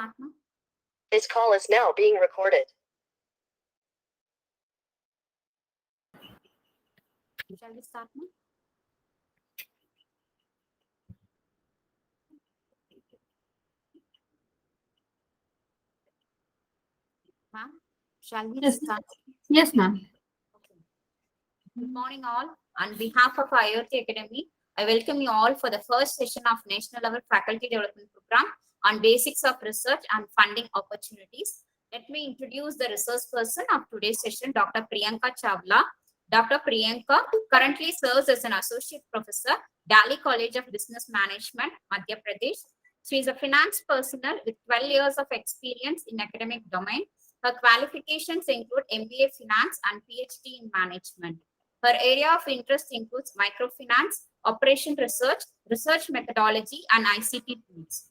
start now? This call is now being recorded. Shall we start now? Ma'am, shall we start? Yes, ma'am. Okay. Good morning, all. On behalf of IOT Academy, I welcome you all for the first session of National Level Faculty Development Program on Basics of Research and Funding Opportunities. Let me introduce the resource person of today's session, Dr. Priyanka Chawla. Dr. Priyanka currently serves as an associate professor, Delhi College of Business Management, Madhya Pradesh. She is a finance personnel with 12 years of experience in academic domain. Her qualifications include MBA Finance and PhD in Management. Her area of interest includes microfinance, operation research, research methodology, and ICT tools.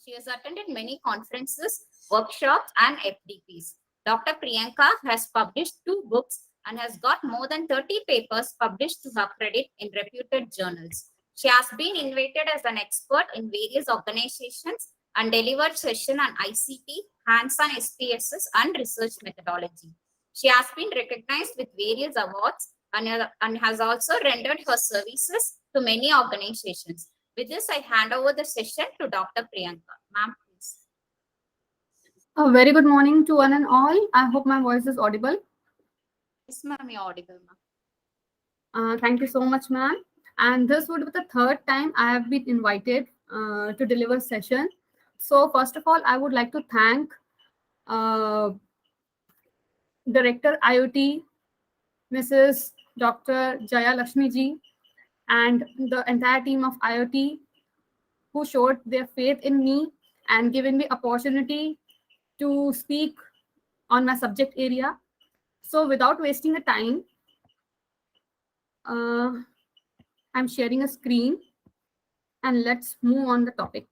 She has attended many conferences, workshops, and FDPs. Dr. Priyanka has published 2 books and has got more than 30 papers published to her credit in reputed journals. She has been invited as an expert in various organizations and delivered sessions on ICT, hands-on SPSS, and research methodology. She has been recognized with various awards and has also rendered her services to many organizations. With this, I hand over the session to Dr. Priyanka. Ma'am, please. A very good morning to one and all. I hope my voice is audible. Yes, ma'am, you're audible, ma'am. Thank you so much, ma'am. And this would be the third time I have been invited to deliver a session. So first of all, I would like to thank Director IOT, Mrs. Dr. Jaya Lakshmi ji, and the entire team of IOT who showed their faith in me and given me opportunity to speak on my subject area. So without wasting the time, I'm sharing a screen and let's move on the topic.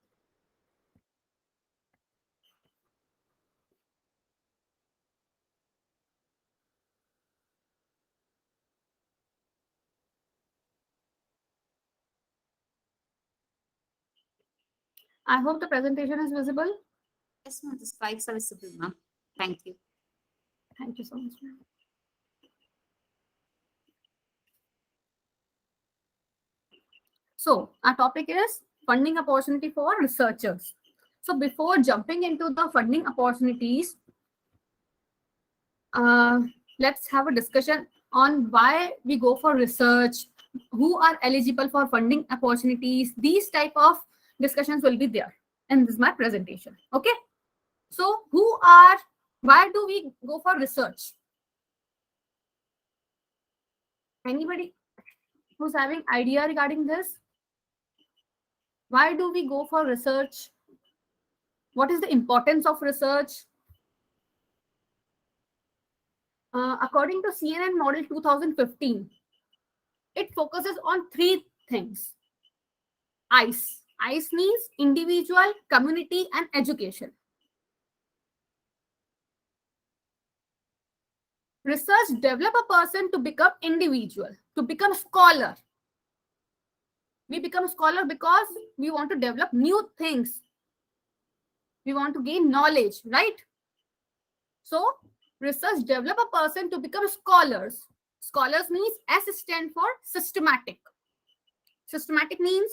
I hope the presentation is visible. Yes, ma'am, the slides are visible, ma'am. Thank you. Thank you so much, ma'am. So our topic is funding opportunity for researchers. So before jumping into the funding opportunities, let's have a discussion on why we go for research, who are eligible for funding opportunities. These type of discussions will be there in this my presentation. Okay. So why do we go for research? Anybody who's having idea regarding this? Why do we go for research? What is the importance of research? According to CNN Model 2015, it focuses on 3 things. ICE. ICE means individual, community, and education. Research develop a person to become individual, to become scholar. We become a scholar because we want to develop new things. We want to gain knowledge, right? So research develop a person to become scholars. Scholars means S stand for systematic. Systematic means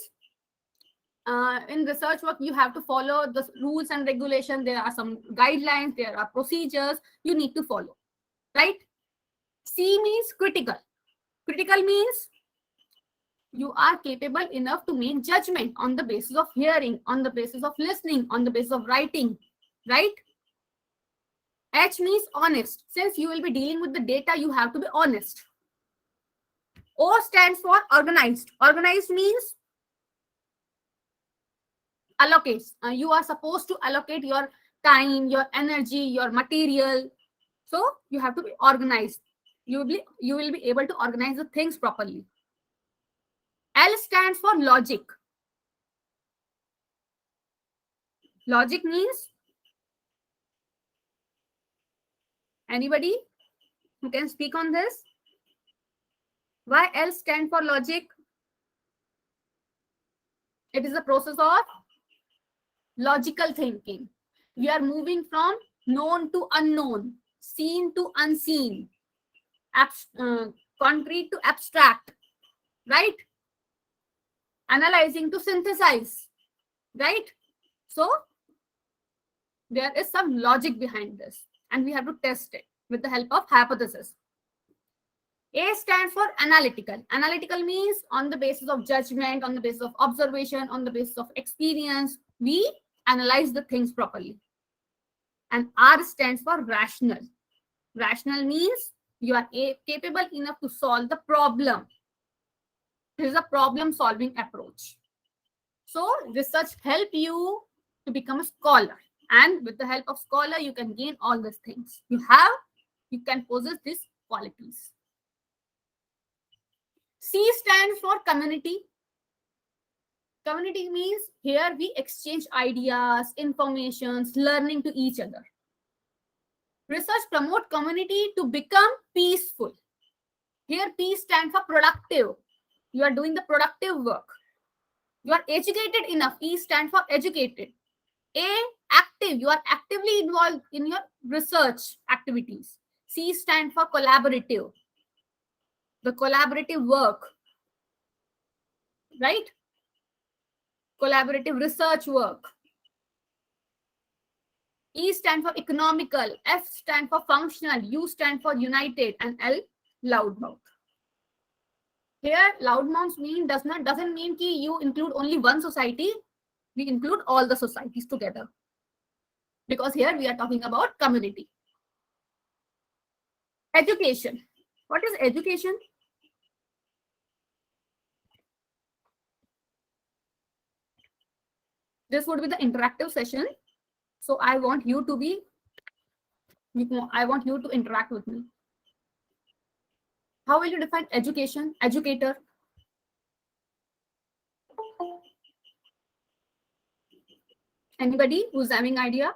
in research work, you have to follow the rules and regulations. There are some guidelines, there are procedures you need to follow, right? C means critical. Critical means you are capable enough to make judgment on the basis of hearing, on the basis of listening, on the basis of writing, right? H means honest. Since you will be dealing with the data, you have to be honest. O stands for organized. Organized means allocates. You are supposed to allocate your time, your energy, your material. So you have to be organized. You will be able to organize the things properly. L stands for logic. Logic means anybody who can speak on this? Why L stand for logic? It is a process of logical thinking. We are moving from known to unknown, seen to unseen, concrete to abstract, right? Analyzing to synthesize, right? So there is some logic behind this, and we have to test it with the help of hypothesis. A stands for analytical. Analytical means on the basis of judgment, on the basis of observation, on the basis of experience, we analyze the things properly. And R stands for rational. Rational means you are capable enough to solve the problem. This is a problem-solving approach. So research help you to become a scholar. And with the help of scholar, you can gain all these things. You can possess these qualities. C stands for community. Community means here we exchange ideas, informations, learning to each other. Research promote community to become peaceful. Here P stands for productive. You are doing the productive work. You are educated enough. E stands for educated. A, active. You are actively involved in your research activities. C stands for collaborative. The collaborative work, right? Collaborative research work. E stands for economical. F stands for functional. U stands for united. And L, loudmouth. Here, loudmouths doesn't mean कि you include only one society. We include all the societies together. Because here we are talking about community. Education. What is education? This would be the interactive session. So I want you to interact with me. How will you define education? Educator. Anybody who's having idea?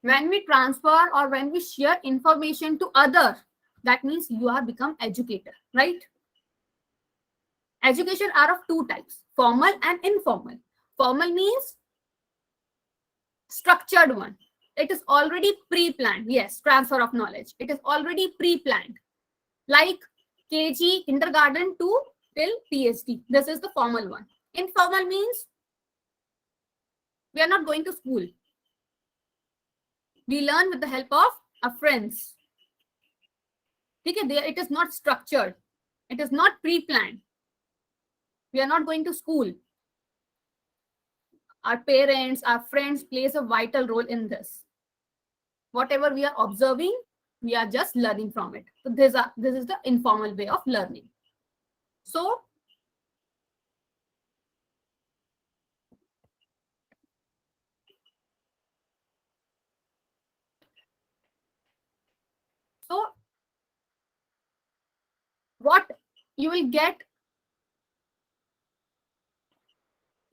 When we transfer or when we share information to others, that means you are become educator, right? Education are of two types, formal and informal. Formal means structured one. It is already pre-planned. Yes, transfer of knowledge. It is already pre-planned. Like KG, kindergarten to till PhD. This is the formal one. Informal means we are not going to school. We learn with the help of our friends. It is not structured. It is not pre-planned. We are not going to school. Our parents, our friends plays a vital role in this. Whatever we are observing, we are just learning from it. So this is the informal way of learning. So what you will get,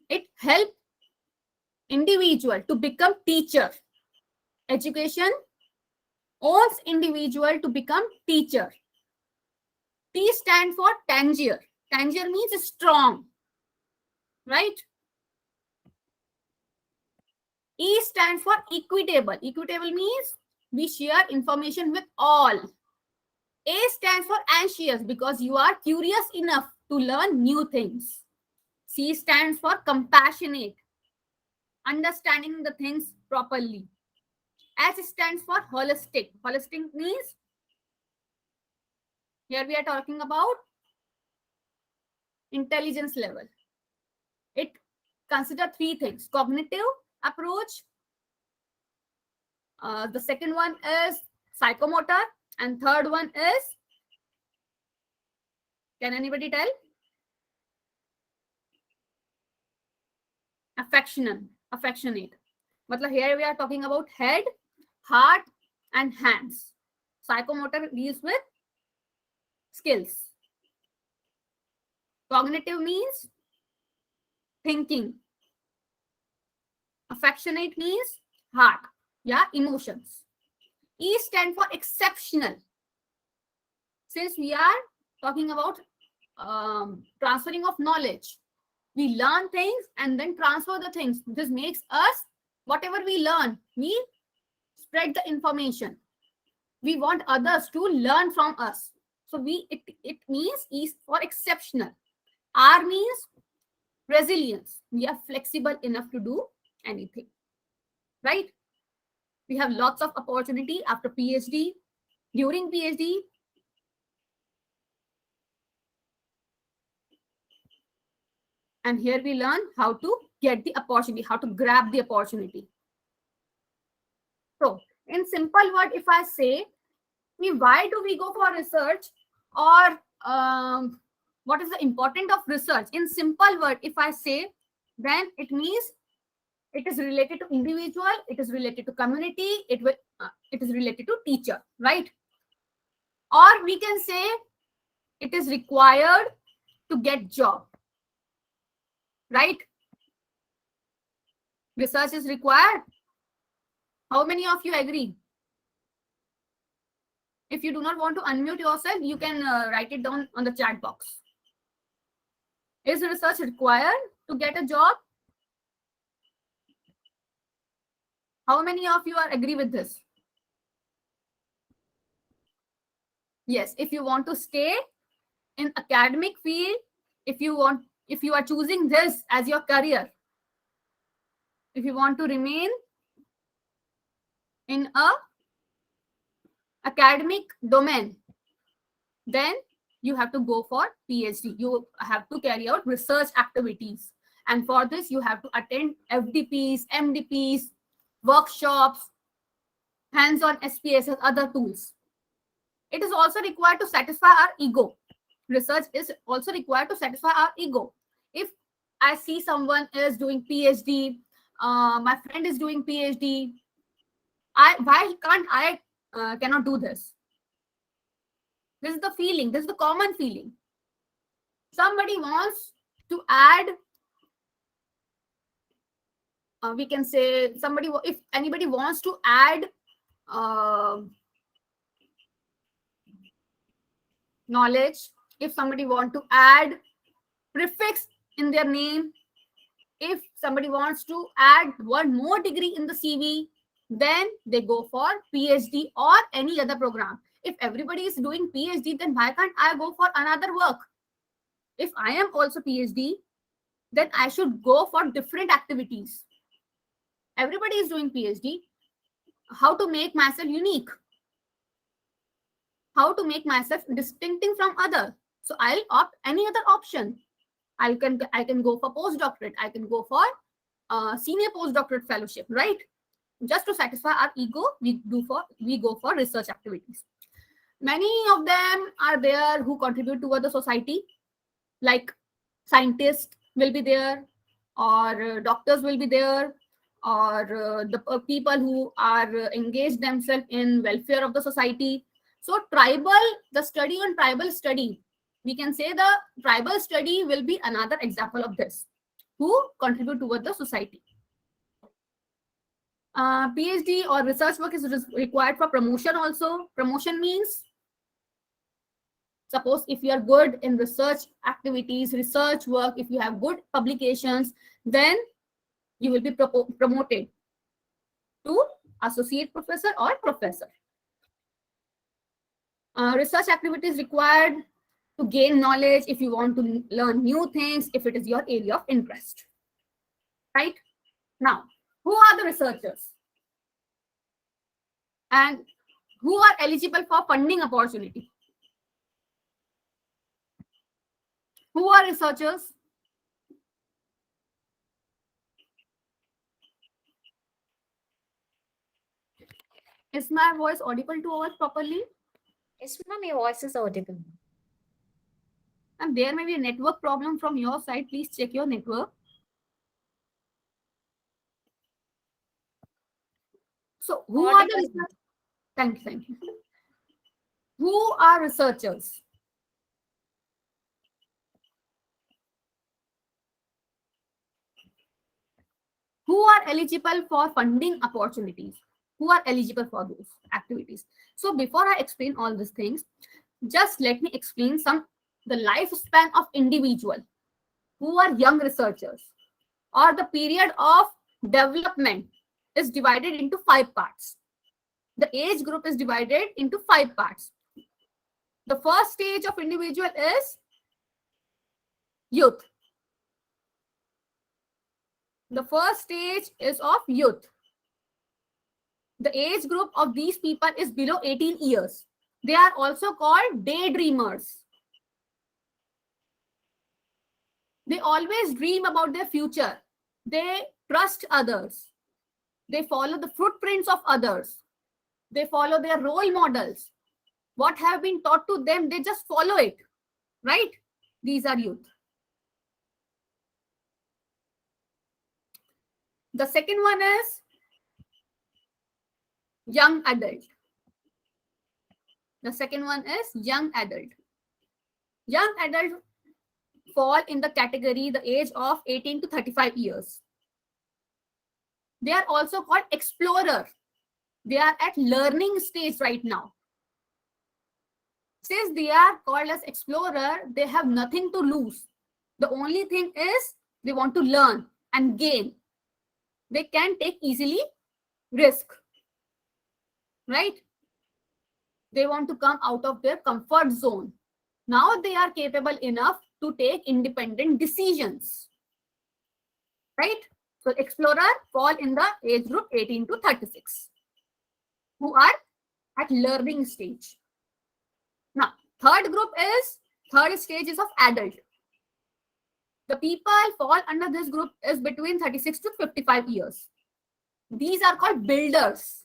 it help individual to become teacher. Education owns individual to become teacher. T stand for tangier. Tangier means strong, right? E stands for equitable. Equitable means we share information with all. A stands for anxious because you are curious enough to learn new things. C stands for compassionate, understanding the things properly. S stands for holistic. Holistic means here we are talking about intelligence level. It considers three things: cognitive approach. The second one is psychomotor, and third one is, can anybody tell? Affectionate. Matlab here we are talking about head, heart, and hands. Psychomotor deals with skills. Cognitive means thinking. Affectionate means heart, yeah, emotions. E stand for exceptional. Since we are talking about transferring of knowledge. We learn things and then transfer the things. This makes us, whatever we learn, we spread the information. We want others to learn from us. So it means E for exceptional. R means resilience. We are flexible enough to do anything, right? We have lots of opportunity after PhD, during PhD. And here we learn how to get the opportunity, how to grab the opportunity. So in simple word, if I say, why do we go for research, or what is the importance of research? In simple word, if I say, then it means it is related to individual, it is related to community, it is related to teacher, right? Or we can say it is required to get job, right? Research is required. How many of you agree? If you do not want to unmute yourself, you can write it down on the chat box. Is research required to get a job? How many of you are agree with this? Yes, if you want to stay in academic field, if you are choosing this as your career, if you want to remain in a academic domain, then you have to go for PhD. You have to carry out research activities. And for this, you have to attend FDPs, MDPs, workshops, hands-on SPSS, other tools. It is also required to satisfy our ego. Research is also required to satisfy our ego. If I see someone is doing PhD, my friend is doing PhD, why can't I cannot do this? This is the feeling. This is the common feeling. Somebody wants to add, we can say if anybody wants to add knowledge, if somebody want to add prefix in their name, if somebody wants to add one more degree in the CV, then they go for PhD or any other program. If everybody is doing PhD, then why can't I go for another work? If I am also PhD, then I should go for different activities. Everybody is doing PhD. How to make myself unique? How to make myself distinctive from other? So I'll opt any other option. I can go for postdoctorate. I can go for senior postdoctorate fellowship, right? Just to satisfy our ego, we go for research activities. Many of them are there who contribute toward the society, like scientists will be there, or doctors will be there, or the people who are engaged themselves in welfare of the society. So the study on tribal study, we can say the tribal study will be another example of this, who contribute toward the society. PhD or research work is required for promotion also. Promotion means, suppose if you are good in research activities, research work, if you have good publications, then you will be promoted to associate professor or professor. Research activities required to gain knowledge, if you want to learn new things, if it is your area of interest. Right? Now, who are the researchers? And who are eligible for funding opportunity? Who are researchers? Is my voice audible to all properly? Yes, ma'am, your voice is audible. And there may be a network problem from your side. Please check your network. So who are the researchers? Thank you. Who are researchers? Who are eligible for funding opportunities? Who are eligible for those activities? So before I explain all these things, just let me explain some the lifespan of individual who are young researchers, or the period of development, is divided into 5 parts. The age group is divided into 5 parts. The first stage of individual is youth. The first stage is of youth. The age group of these people is below 18 years. They are also called daydreamers. They always dream about their future. They trust others. They follow the footprints of others. They follow their role models. What have been taught to them, they just follow it, right? These are youth. The second one is young adult. The second one is young adult. Young adult fall in the category the age of 18 to 35 years. They are also called explorer. They are at learning stage right now. Since they are called as explorer, they have nothing to lose. The only thing is they want to learn and gain. They can take easily risk, right? They want to come out of their comfort zone. Now they are capable enough to take independent decisions, right? So explorer fall in the age group 18 to 36, who are at learning stage. Now, third stage is of adult. The people fall under this group is between 36 to 55 years. These are called builders.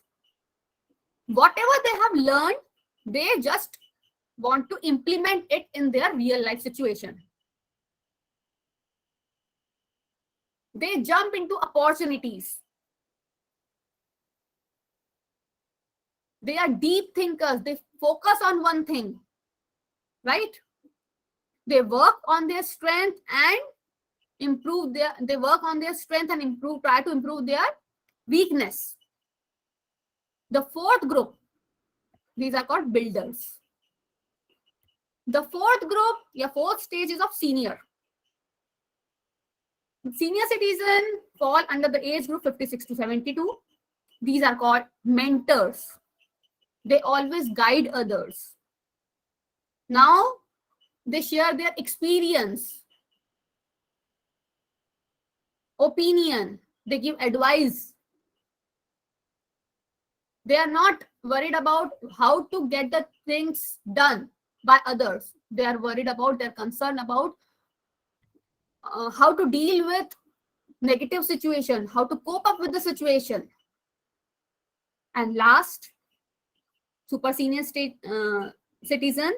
Whatever they have learned, they just want to implement it in their real life situation. They jump into opportunities. They are deep thinkers. They focus on one thing, right? They work on their strength and try to improve their weakness. The fourth group, these are called builders. The fourth stage is of senior. Senior citizen fall under the age group 56 to 72. These are called mentors. They always guide others. Now they share their experience, opinion. They give advice. They are not worried about how to get the things done by others. They're concerned about how to deal with negative situation, how to cope up with the situation. And last, super senior state citizen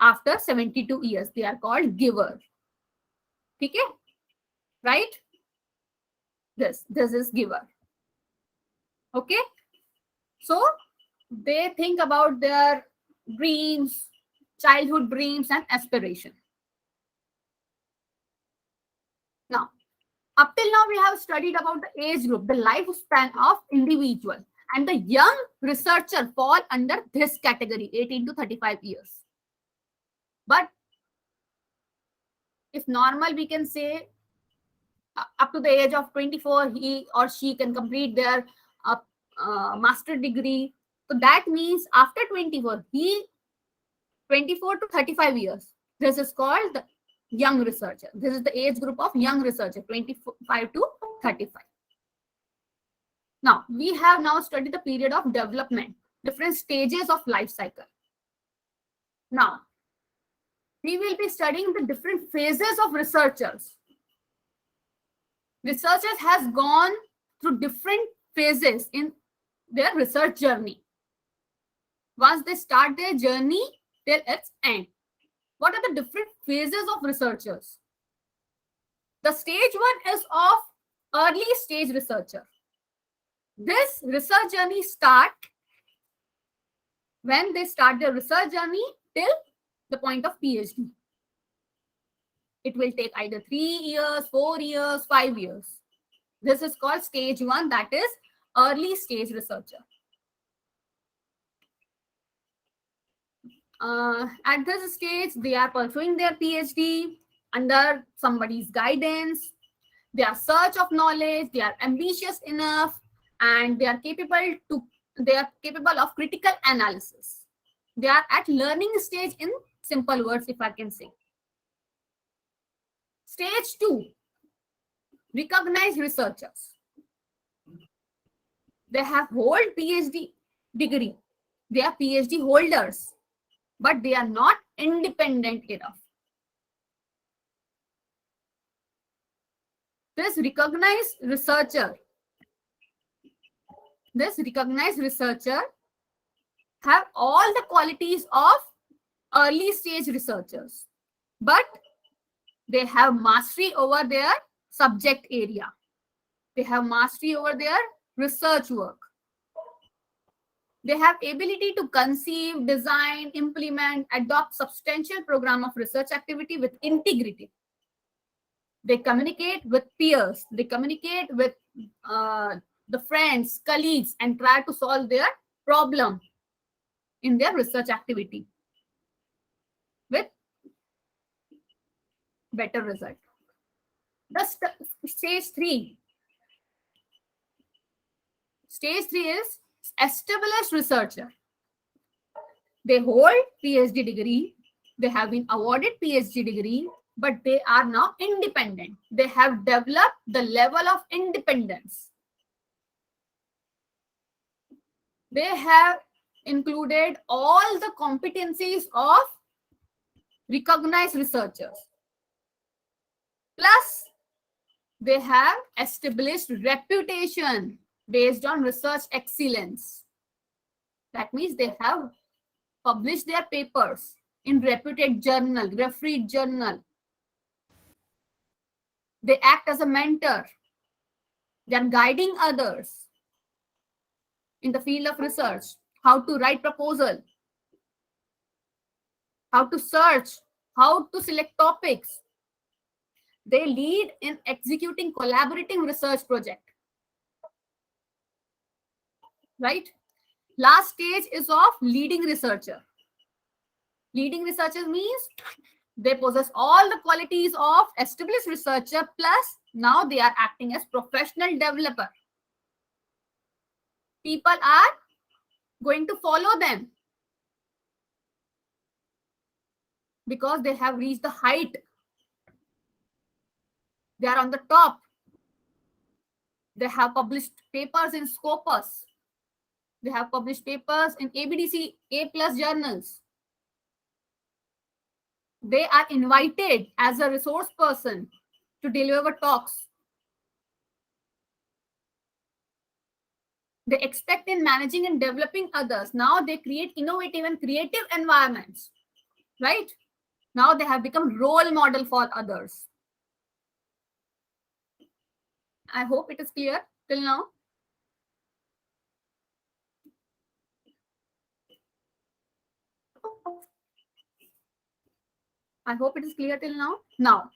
after 72 years, they are called giver. Okay, right? This is giver. Okay, so they think about their dreams, childhood dreams and aspiration. Now, up till now we have studied about the age group, the lifespan of individual, and the young researcher fall under this category, 18 to 35 years. But if normal, we can say up to the age of 24, he or she can complete their master degree. So that means after 24 to 35 years, this is called the young researcher. This is the age group of young researcher, 25 to 35. Now, we have now studied the period of development, different stages of life cycle. Now, we will be studying the different phases of researchers. Researchers has gone through different phases in their research journey. Once they start their journey till its end. What are the different phases of researchers? The stage one is of early stage researcher. This research journey start when they start their research journey till the point of PhD. It will take either 3 years, 4 years, 5 years. This is called stage one, that is early stage researcher. At this stage, they are pursuing their PhD under somebody's guidance. They are search of knowledge. They are ambitious enough, and they are capable of critical analysis. They are at learning stage in simple words, if I can say. Stage 2, recognized researchers. They have hold PhD degree. They are PhD holders, but they are not independent enough. This recognized researcher have all the qualities of early stage researchers, but they have mastery over their subject area. They have mastery over their research work. They have ability to conceive, design, implement, adopt substantial program of research activity with integrity. They communicate with peers. They communicate with the friends, colleagues, and try to solve their problem in their research activity with better result. The stage 3. Stage 3 is established researcher. They hold PhD degree. They have been awarded PhD degree, but they are now independent. They have developed the level of independence. They have included all the competencies of recognized researchers. Plus, they have established reputation based on research excellence. That means they have published their papers in reputed journal, refereed journal. They act as a mentor. They are guiding others in the field of research, how to write proposal, how to search, how to select topics. They lead in executing collaborating research project. Right? Last stage is of leading researcher. Leading researcher means they possess all the qualities of established researcher, plus now they are acting as professional developer. People are going to follow them because they have reached the height. They are on the top. They have published papers in Scopus. They have published papers in ABDC A+ journals. They are invited as a resource person to deliver talks. They expect in managing and developing others. Now they create innovative and creative environments, right? Now they have become role model for others. I hope it is clear till now. I hope it is clear till now. Now,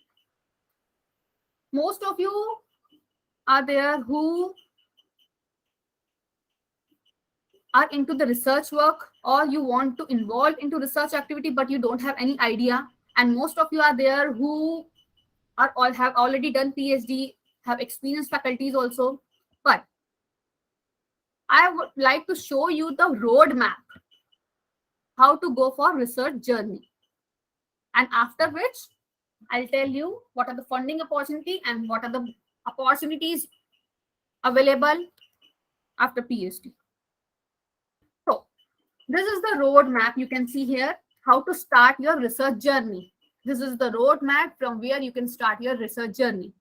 most of you are there who are into the research work, or you want to involve into research activity, but you don't have any idea. And most of you are there who are all have already done PhD, have experienced faculties also. But I would like to show you the roadmap, how to go for research journey. And after which, I'll tell you what are the funding opportunity and what are the opportunities available after PhD. So this is the roadmap. You can see here how to start your research journey. This is the roadmap from where you can start your research journey.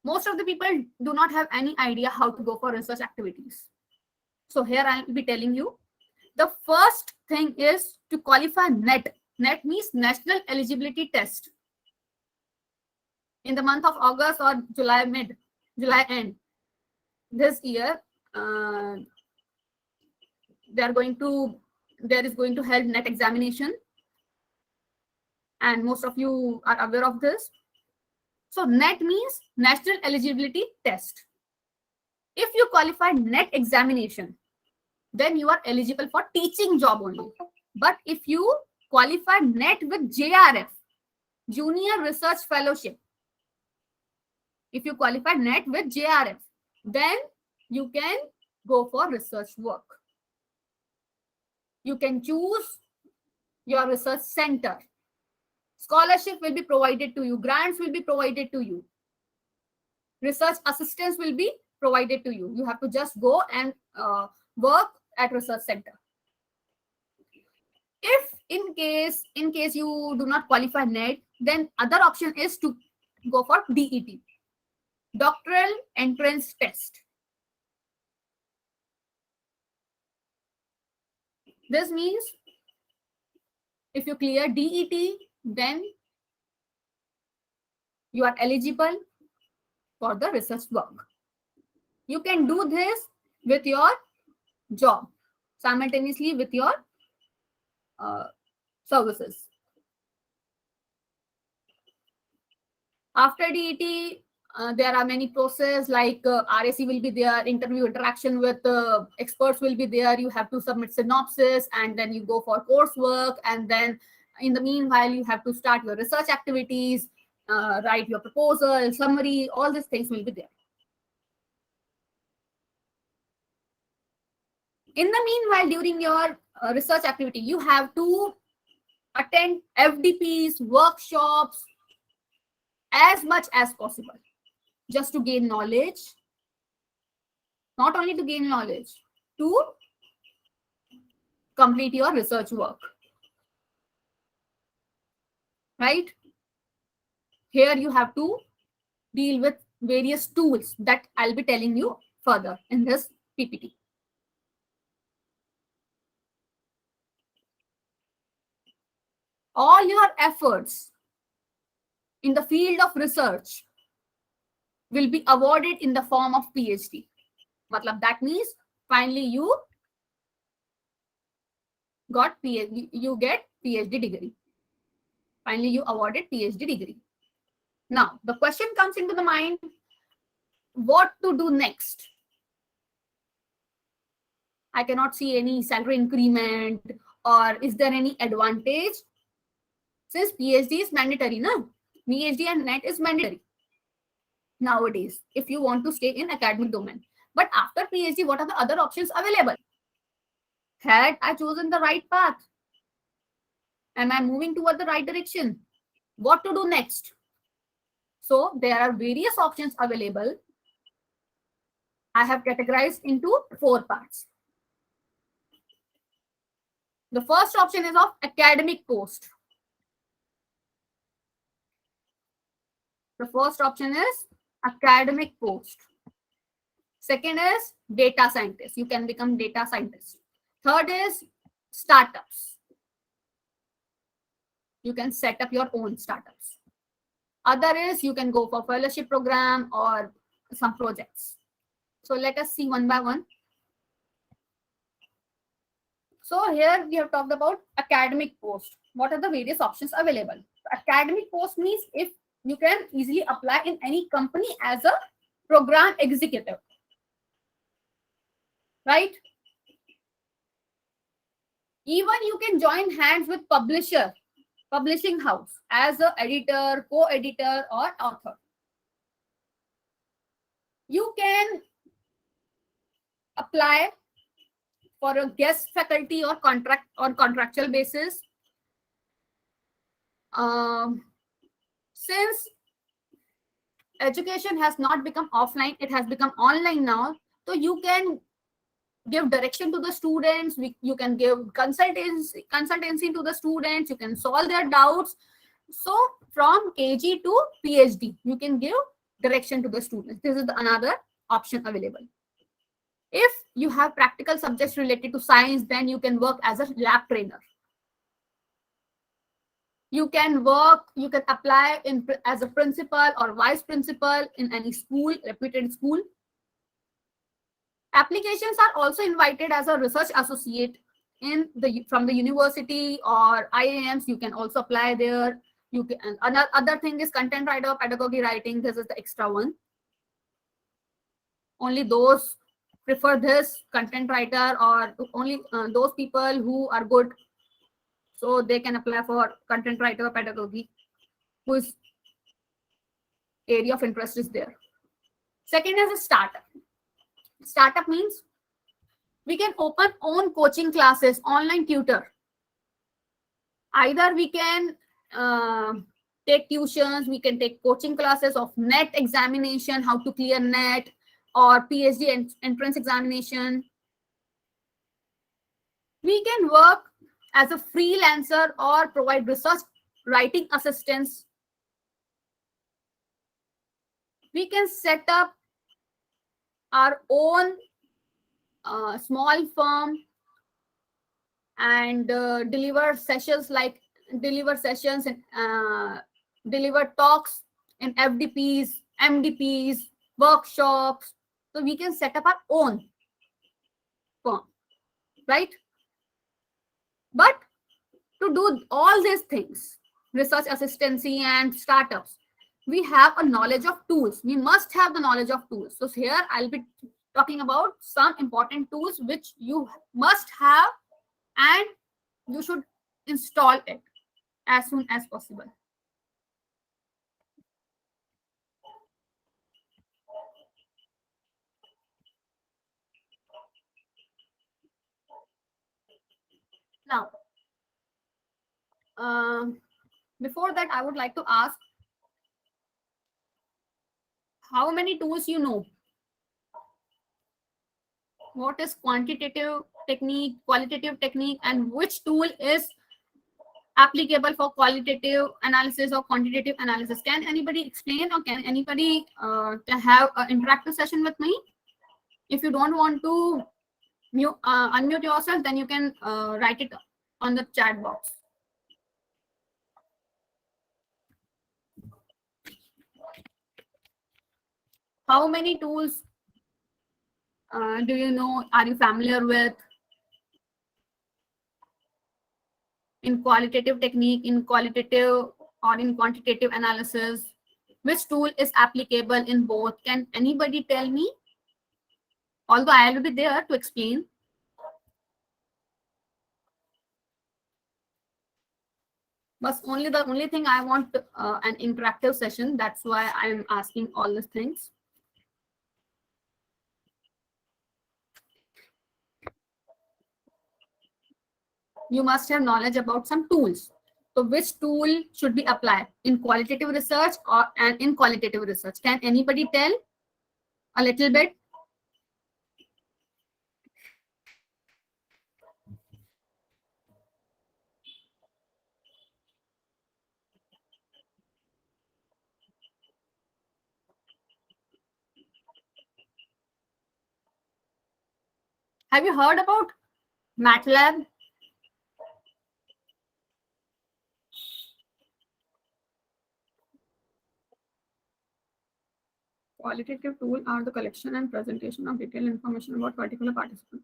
Most of the people do not have any idea how to go for research activities. So here I will be telling you. The first thing is to qualify NET. NET means National Eligibility Test. In the month of August or July end, this year, there is going to held NET examination, and most of you are aware of this. So NET means National Eligibility Test. If you qualify NET examination, then you are eligible for teaching job only. But if you qualify net with JRF, Junior Research Fellowship, if you qualify net with JRF, then you can go for research work. You can choose your research center. Scholarship will be provided to you. Grants will be provided to you. Research assistance will be provided to you. You have to just go and work at research center. If in case you do not qualify net, then other option is to go for DET, Doctoral Entrance Test. This means if you clear DET, then you are eligible for the research work. You can do this with your job, simultaneously with your services. After DET, there are many processes like RAC will be there, interview interaction with experts will be there. You have to submit synopsis, and then you go for coursework, and then in the meanwhile you have to start your research activities, write your proposal, summary, all these things will be there. In the meanwhile, during your research activity, you have to attend FDPs, workshops as much as possible, just to gain knowledge. Not only to gain knowledge, to complete your research work. Right? Here you have to deal with various tools that I'll be telling you further in this PPT. All your efforts in the field of research will be awarded in the form of PhD. Matlab, that means finally you get PhD degree. Finally you awarded PhD degree. Now the question comes into the mind, what to do next? I cannot see any salary increment, or is there any advantage? Since PhD is mandatory, no? PhD and net is mandatory nowadays if you want to stay in academic domain. But after PhD, what are the other options available? Had I chosen the right path? Am I moving toward the right direction? What to do next? So there are various options available. I have categorized into 4 parts. The first option is of academic post. The first option is academic post. Second is data scientist. You can become data scientist. Third is startups. You can set up your own startups. Other is you can go for fellowship program or some projects. So let us see one by one. So here we have talked about academic post. What are the various options available? Academic post means if you can easily apply in any company as a program executive. Right? Even you can join hands with publishing house as an editor, co-editor, or author. You can apply for a guest faculty or contractual basis. Since education has not become offline, it has become online now. So you can give direction to the students. You can give consultancy to the students. You can solve their doubts. So from KG to PhD, you can give direction to the students. This is another option available. If you have practical subjects related to science, then you can work as a lab trainer. You can apply as a principal or vice principal in any school, reputed school. Applications are also invited as a research associate from the university or IIMs. You can also apply there. You can, and another thing is content writer, pedagogy writing. This is the extra one. Only those prefer this content writer, or only those people who are good, so they can apply for content writer pedagogy, whose area of interest is there. Second is a startup. Startup means we can open own coaching classes, online tutor. Either we can take tuitions, we can take coaching classes of net examination, how to clear net, or PhD entrance examination. We can work as a freelancer or provide research writing assistance. We can set up our own small firm and deliver sessions and deliver talks in FDPs, MDPs, workshops. So we can set up our own firm, right? But to do all these things, research assistancy and startups, we have a knowledge of tools. We must have the knowledge of tools. So here I'll be talking about some important tools which you must have, and you should install it as soon as possible. Now, before that, I would like to ask, how many tools you know? What is quantitative technique, qualitative technique, and which tool is applicable for qualitative analysis or quantitative analysis? Can anybody explain, or can anybody have an interactive session with me? If you don't want to unmute yourself, then you can write it on the chat box. How many tools do you know, are you familiar with in qualitative technique, in qualitative or in quantitative analysis? Which tool is applicable in both? Can anybody tell me? Although I will be there to explain. But the only thing I want an interactive session. That's why I'm asking all these things. You must have knowledge about some tools. So which tool should be applied in qualitative research and in qualitative research? Can anybody tell a little bit? Have you heard about Matlab? Qualitative tool are the collection and presentation of detailed information about particular participant.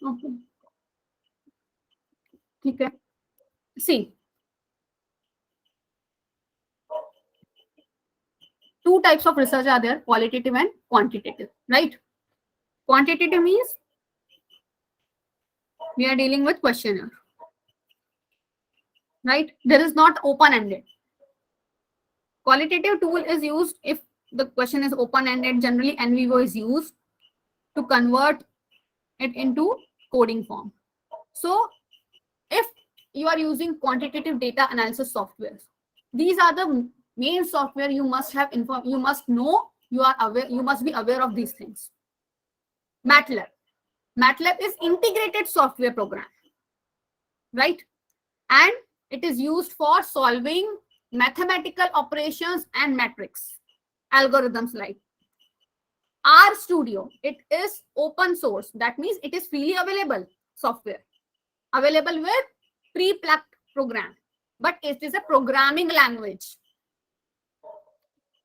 Okay. Okay. See, two types of research are there: qualitative and quantitative, right? Quantitative means we are dealing with questionnaire, right? There is not open-ended. Qualitative tool is used if the question is open-ended. Generally, NVO is used to convert it into coding form. So if you are using quantitative data analysis software, these are the main software you must have you must know, you are aware, you must be aware of these things. Matlab. Matlab is integrated software program, right? And it is used for solving mathematical operations and metrics algorithms. Like RStudio, it is open source. That means it is freely available software, available with pre-plugged program, but it is a programming language.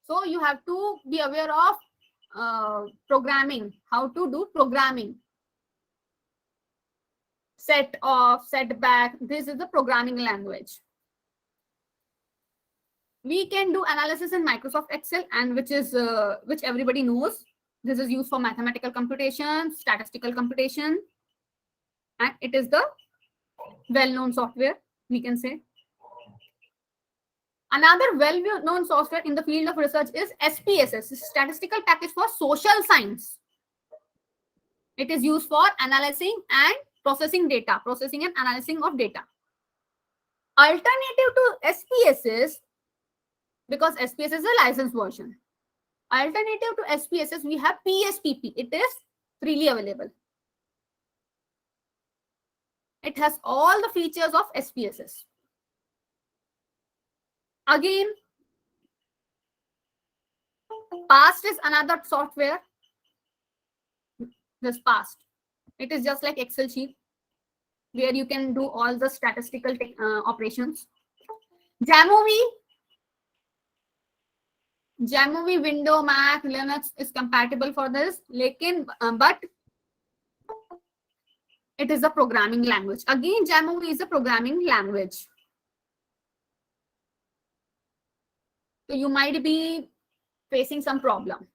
So you have to be aware of programming, how to do programming. Set off, set back. This is the programming language. We can do analysis in Microsoft Excel, and which everybody knows. This is used for mathematical computation, statistical computation, and it is the well-known software, we can say. Another well-known software in the field of research is SPSS, Statistical Package for Social Science. It is used for analyzing and processing data, processing and analyzing of data. Alternative to SPSS, because SPSS is a licensed version. Alternative to SPSS, we have PSPP. It is freely available. It has all the features of SPSS. Again, PAST is another software. This PAST. It is just like Excel sheet where you can do all the statistical operations. Jamovi Windows, Mac, Linux is compatible for this, but it is a programming language. Again, Jamovi is a programming language. So you might be facing some problem.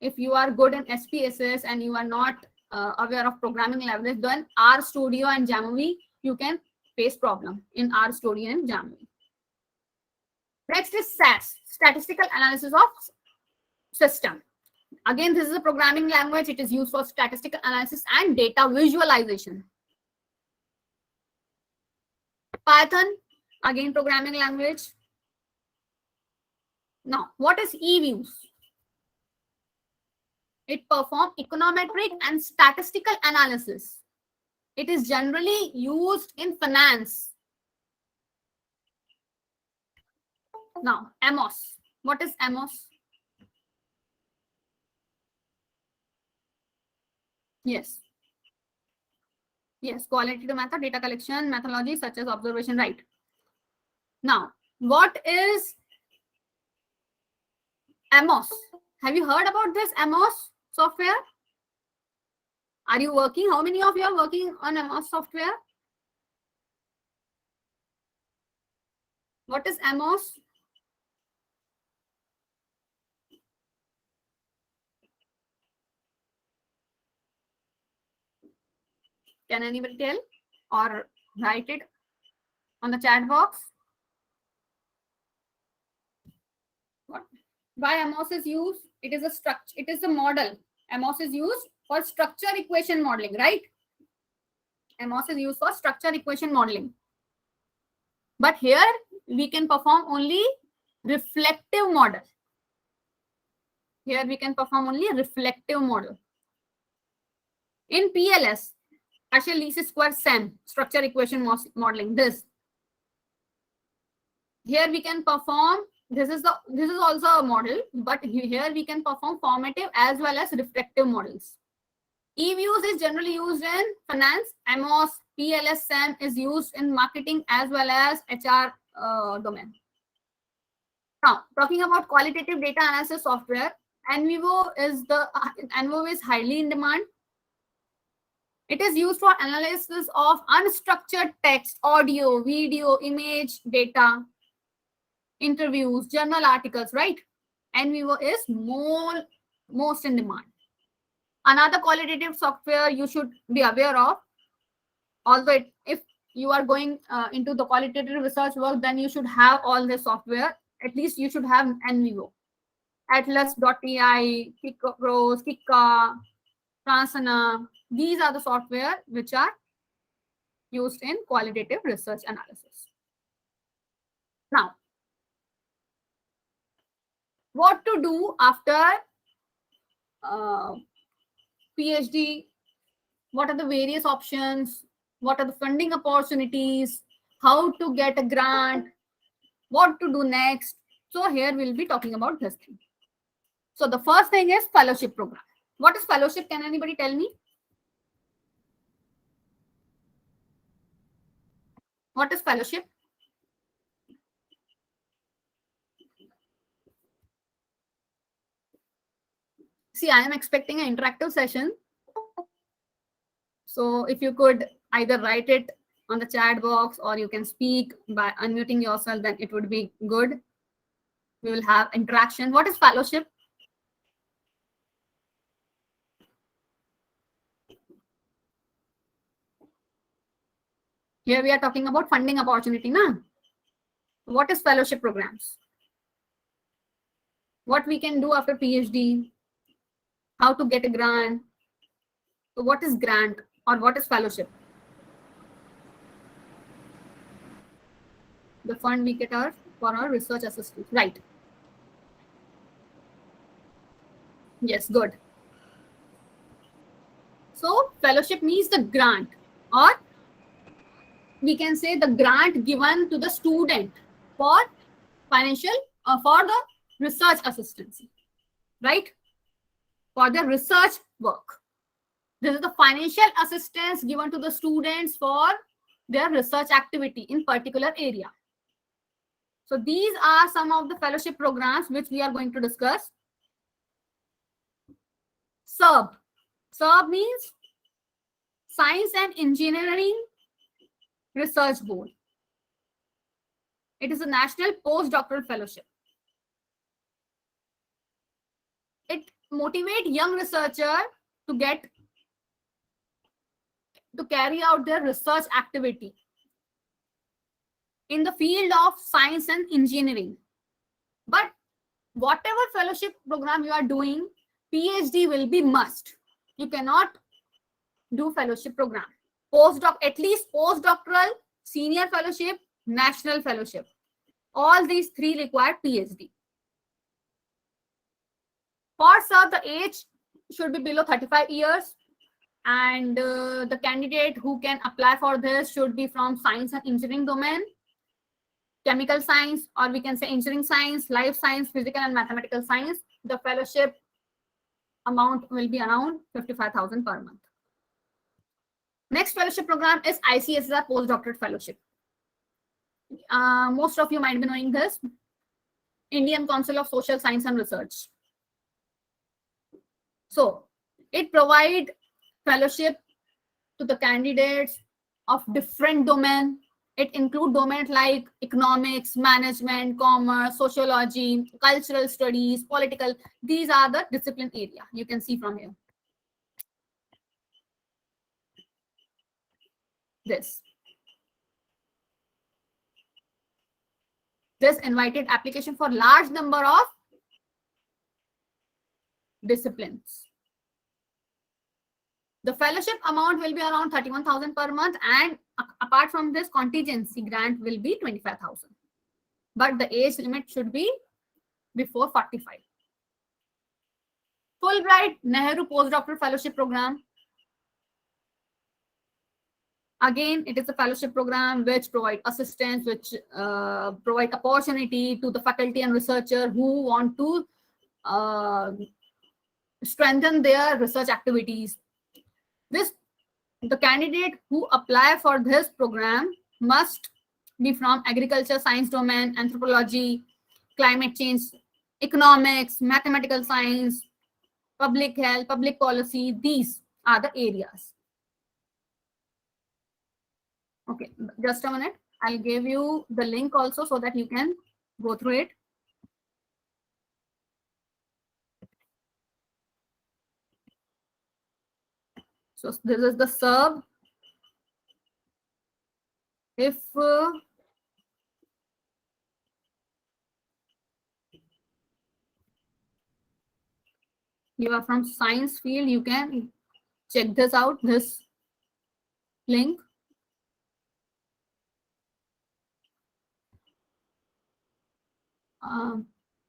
If you are good in SPSS and you are not aware of programming language, then RStudio and Jamovi, you can face problem in RStudio and Jamovi. Next is SAS, Statistical Analysis of System. Again, this is a programming language. It is used for statistical analysis and data visualization. Python, again, programming language. Now, what is Eviews? It performs econometric and statistical analysis. It is generally used in finance. Now, Amos. What is Amos? Yes. Yes, qualitative method, data collection, methodology such as observation, right. Now, what is Amos? Have you heard about this Amos software? Are you working? How many of you are working on Amos software? What is Amos? Can anybody tell or write it on the chat box? What? Why Amos is used? It is a structure. It is a model. Amos is used for structure equation modeling, right? Amos is used for structure equation modeling. But here we can perform only reflective model. Here we can perform only a reflective model. In PLS, partial least square SEM, structure equation modeling, this. Here we can perform, this is also a model, but here we can perform formative as well as reflective models. Eviews is generally used in finance. Amos, PLS, SEM is used in marketing as well as HR domain. Now, talking about qualitative data analysis software, Envivo is highly in demand. It is used for analysis of unstructured text, audio, video, image, data, interviews, journal articles, right? Envivo is most in demand. Another qualitative software you should be aware of, although if you are going into the qualitative research work, then you should have all the software. At least you should have Envivo, Atlas.ti, Kikros, Kika, Transana. These are the software which are used in qualitative research analysis. Now, what to do after PhD? What are the various options? What are the funding opportunities? How to get a grant? What to do next? So here we'll be talking about this thing. So the first thing is fellowship program. What is fellowship? Can anybody tell me? What is fellowship? See, I am expecting an interactive session. So if you could either write it on the chat box or you can speak by unmuting yourself, then it would be good. We will have interaction. What is fellowship? Here we are talking about funding opportunity, na? What is fellowship programs? What we can do after PhD? How to get a grant? So what is grant or what is fellowship? The fund we get for our research assistants, right? Yes, good. So fellowship means the grant, or we can say the grant given to the student for financial for the research assistancy, right? For the research work. This is the financial assistance given to the students for their research activity in particular area. So these are some of the fellowship programs which we are going to discuss. SERB. SERB means Science and Engineering Research Board. It is a national postdoctoral fellowship. It motivates young researchers to carry out their research activity in the field of science and engineering. But whatever fellowship program you are doing, PhD will be must. You cannot do fellowship program. At least postdoctoral, senior fellowship, national fellowship. All these three require PhD. For SERB, the age should be below 35 years. And the candidate who can apply for this should be from science and engineering domain, chemical science, or we can say engineering science, life science, physical and mathematical science. The fellowship amount will be around 55,000 per month. Next fellowship program is ICSR postdoctorate fellowship. Most of you might be knowing this. Indian Council of Social Science and Research. So it provides fellowship to the candidates of different domain. It includes domains like economics, management, commerce, sociology, cultural studies, political. These are the discipline area you can see from here. This invited application for large number of disciplines. The fellowship amount will be around 31,000 per month, and apart from this, contingency grant will be 25,000. But the age limit should be before 45. Fulbright Nehru Postdoctoral Fellowship Program. Again, it is a fellowship program which provide assistance, which provide opportunity to the faculty and researcher who want to strengthen their research activities. The candidate who apply for this program must be from agriculture, science domain, anthropology, climate change, economics, mathematical science, public health, public policy. These are the areas. Okay, just a minute. I'll give you the link also so that you can go through it. So this is the SERB. If you are from science field, you can check this out, this link.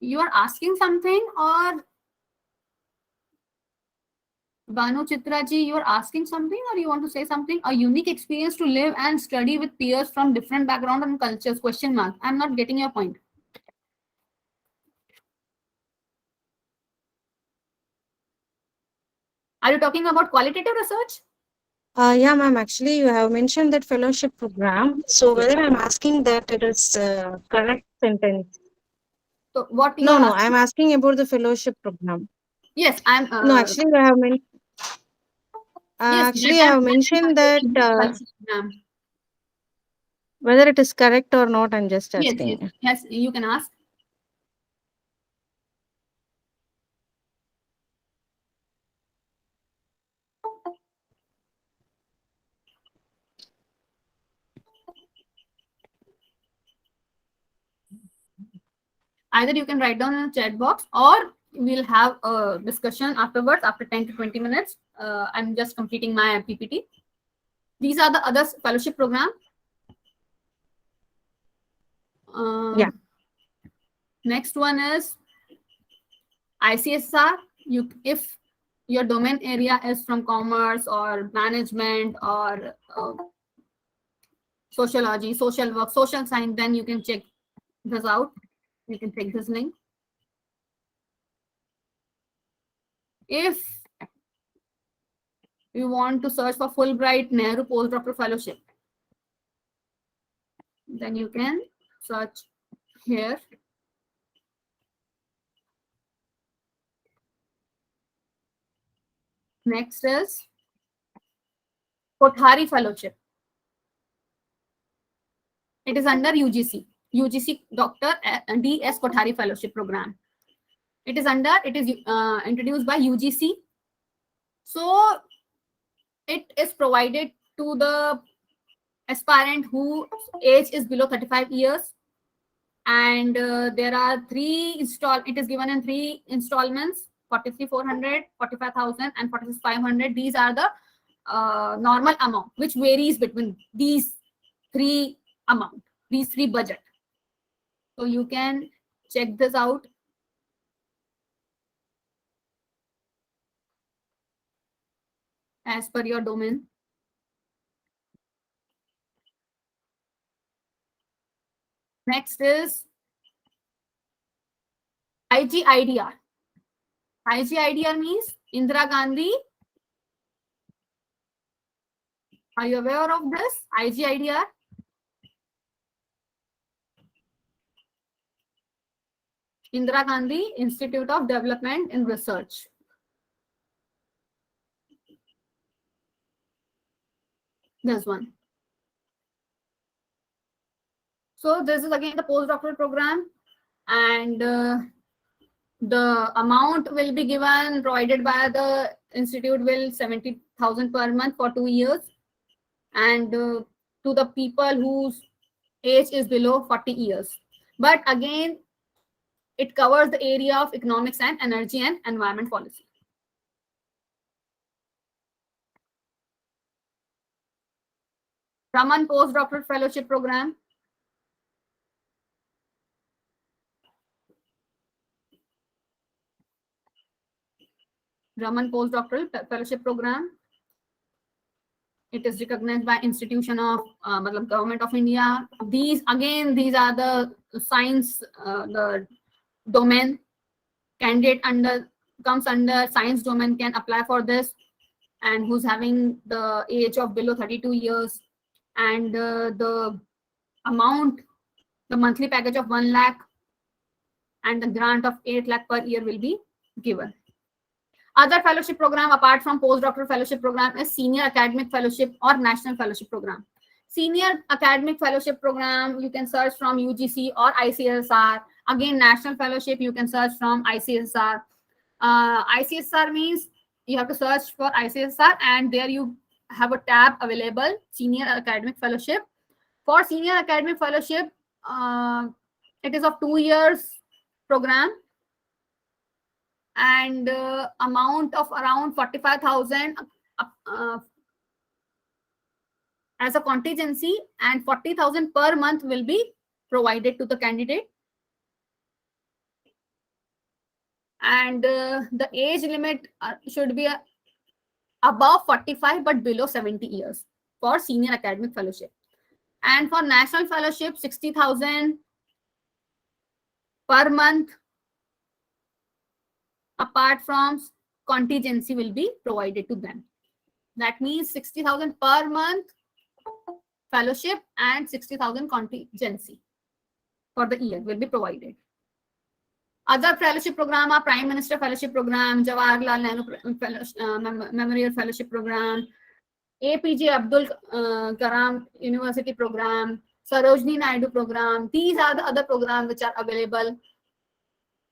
You are asking something, or Banu Chitra ji, you are asking something, or you want to say something? A unique experience to live and study with peers from different background and cultures, question mark. I'm not getting your point. Are you talking about qualitative research? Yeah, ma'am. Actually, you have mentioned that fellowship program. So whether I'm asking that it is correct sentence. So what you No, are no. asking? I'm asking about the fellowship program. Yes, I'm. No, actually, I have mentioned. Yes, Actually, I have mentioned that whether it is correct or not, I'm just asking. Yes, you can ask. Either you can write down in the chat box, or we'll have a discussion afterwards after 10 to 20 minutes. I'm just completing my PPT. These are the other fellowship program. Yeah. Next one is ICSR. If your domain area is from commerce or management or sociology, social work, social science, then you can check this out. You can take this link. If you want to search for Fulbright Nehru postdoctoral fellowship, then you can search here. Next is Kothari Fellowship. It is under UGC Dr. D.S. Kothari Fellowship Program. It is introduced by UGC. So it is provided to the aspirant whose age is below 35 years. And there are it is given in 3 installments: 43,400, 45,000 and 46,500. These are the normal amount, which varies between these 3 amount, these 3 budget. So you can check this out. As per your domain. Next is IGIDR. IGIDR means Indira Gandhi. Are you aware of this? IGIDR. Indira Gandhi Institute of Development and Research. This one. So this is again the postdoctoral program, and the amount will be given, provided by the institute, will 70,000 per month for 2 years, and to the people whose age is below 40 years. But again, it covers the area of economics and energy and environment policy. Raman Postdoctoral Fellowship Program. Raman Postdoctoral Fellowship Program. It is recognized by institution of Matlab Government of India. These are the science, the domain. Candidate comes under science domain can apply for this, and who's having the age of below 32 years, and the amount, the monthly package of 1 lakh and the grant of 8 lakh per year will be given. Other fellowship program apart from postdoctoral fellowship program is Senior Academic Fellowship or National Fellowship Program. Senior Academic Fellowship Program, you can search from UGC or ICSR. Again, National Fellowship, you can search from ICSR. ICSR means you have to search for ICSR, and there you have a tab available, Senior Academic Fellowship. For Senior Academic Fellowship, it is of 2 years program, and amount of around 45,000 as a contingency, and 40,000 per month will be provided to the candidate. And the age limit should be above 45 but below 70 years for Senior Academic Fellowship. And for National Fellowship, 60,000 per month apart from contingency will be provided to them. That means 60,000 per month fellowship and 60,000 contingency for the year will be provided. Other fellowship program are Prime Minister Fellowship Program, Jawaharlal Nehru Memorial Fellowship Program, APJ Abdul Kalam University Program, Sarojini Naidu Program. These are the other programs which are available.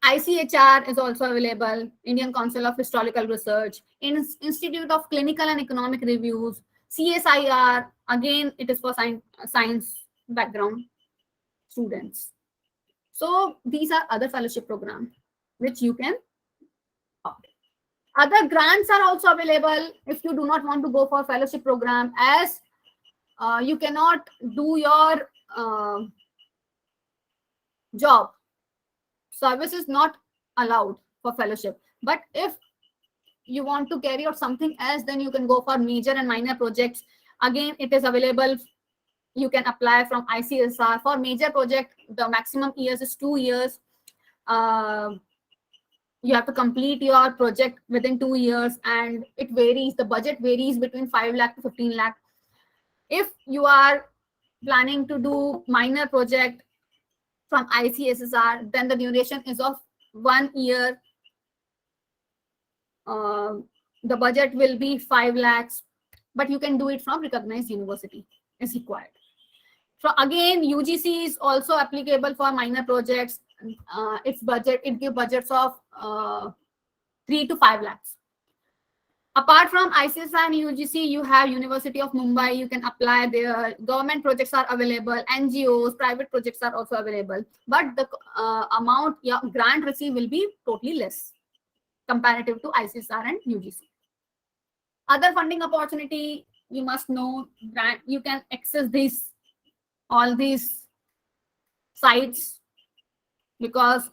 ICHR is also available, Indian Council of Historical Research, Institute of Clinical and Economic Reviews, CSIR, again, it is for science background students. So these are other fellowship programs which you can opt. Other grants are also available if you do not want to go for fellowship program, as you cannot do your job. Service is not allowed for fellowship. But if you want to carry out something else, then you can go for major and minor projects. Again, it is available. You can apply from ICSR. For major project, the maximum years is 2 years. You have to complete your project within 2 years, and it varies. The budget varies between 5 lakh to 15 lakh. If you are planning to do minor project from ICSSR, then the duration is of 1 year. The budget will be 5 lakhs, but you can do it from recognized university is required. So again, UGC is also applicable for minor projects. It gives budgets of 3 to 5 lakhs. Apart from ICSI and UGC, you have University of Mumbai. You can apply there. Government projects are available. NGOs, private projects are also available. But the amount your grant receive will be totally less comparative to ICSR and UGC. Other funding opportunity, you must know grant. You can access all these sites because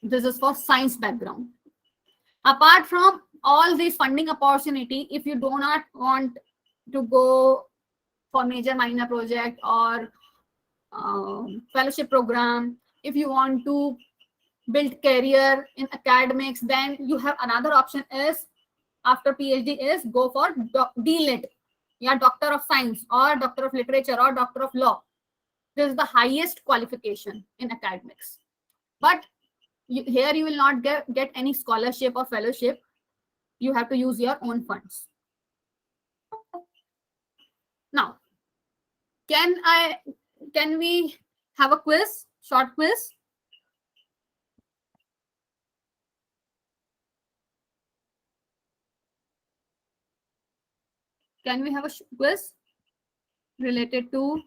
this is for science background. Apart from all these funding opportunity, if you do not want to go for major minor project or fellowship program, if you want to build career in academics, then you have another option is after PhD is go for DLit, yeah, Doctor of Science or Doctor of Literature or Doctor of Law. This is the highest qualification in academics. But here you will not get any scholarship or fellowship. You have to use your own funds. Now, can we have a quiz, short quiz? Can we have a quiz related to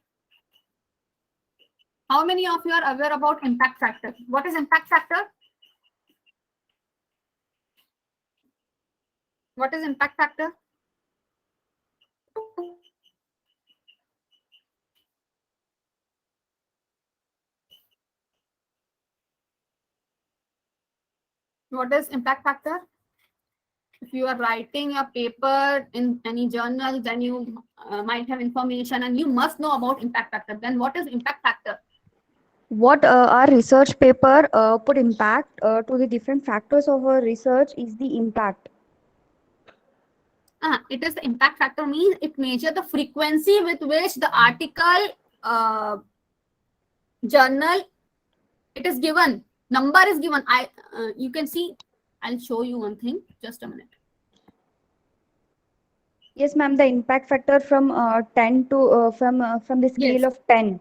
how many of you are aware about impact factor? What is impact factor? What is impact factor? What is impact factor? If you are writing a paper in any journal, then you might have information and you must know about impact factor. Then what is impact factor? What our research paper put impact to the different factors of our research is the impact. It is the impact factor, means it measures the frequency with which the article, journal, it is given, number is given. You can see, I'll show you one thing, just a minute. Yes, ma'am. The impact factor from 10 to from the scale Yes. of 10.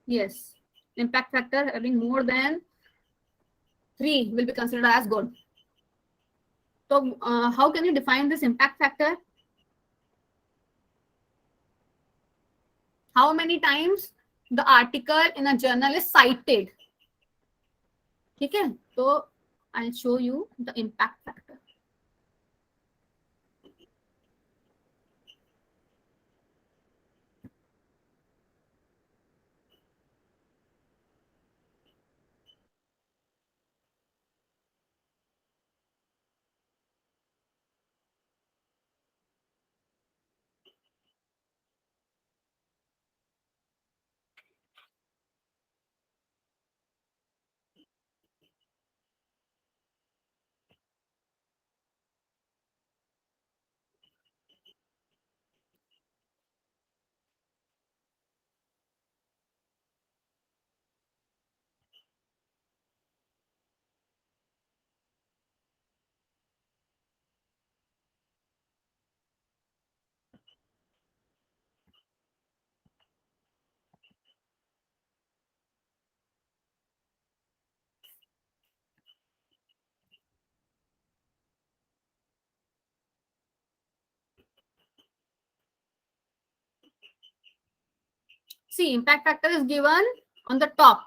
Yes, impact factor having more than 3 will be considered as good. So how can you define this impact factor? How many times the article in a journal is cited? Okay, so I'll show you the impact factor. See, impact factor is given on the top.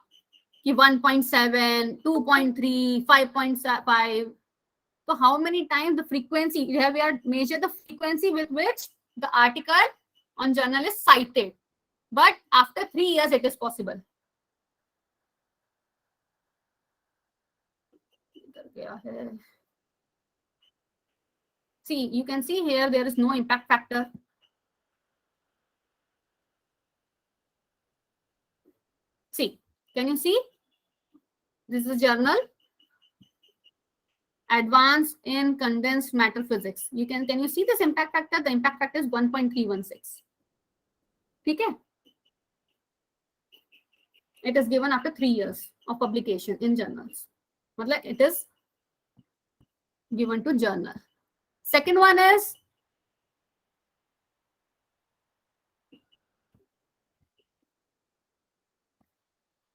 1.7, 2.3, 5.5. So how many times the frequency? Here we are measure the frequency with which the article on journal is cited. But after 3 years, it is possible. See, you can see here there is no impact factor. See, can you see? This is a journal. Advanced in condensed matter physics. Can you see this impact factor? The impact factor is 1.316. Okay. It is given after 3 years of publication in journals. Matlab, it is given to journal. Second one is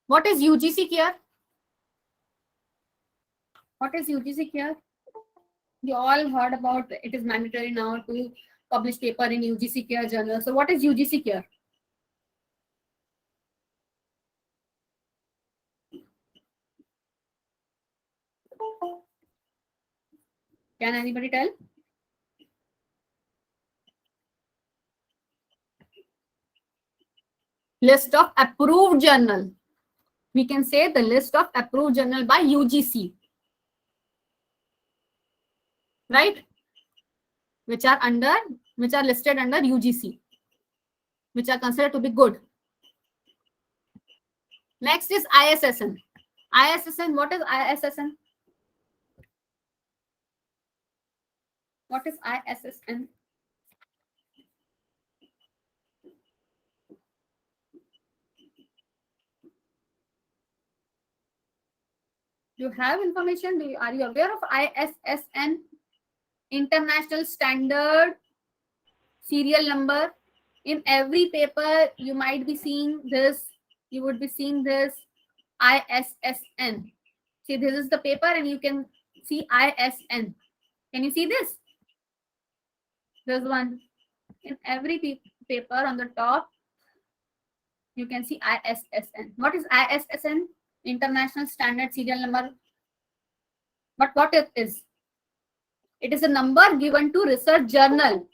what is UGC care? What is UGC care? You all heard about it is mandatory now to publish paper in UGC care journal. So what is UGC care? Can anybody tell? List of approved journal. We can say the list of approved journal by UGC. Right? Which are listed under UGC, which are considered to be good. Next is ISSN. ISSN, what is ISSN? What is ISSN? You have information? Are you aware of ISSN? International Standard Serial Number. In every paper, you might be seeing this. You would be seeing this ISSN. See, this is the paper and you can see ISN. Can you see this? There's one. In every paper on the top, you can see ISSN. What is ISSN? International Standard Serial Number. But what it is? It is a number given to research journal.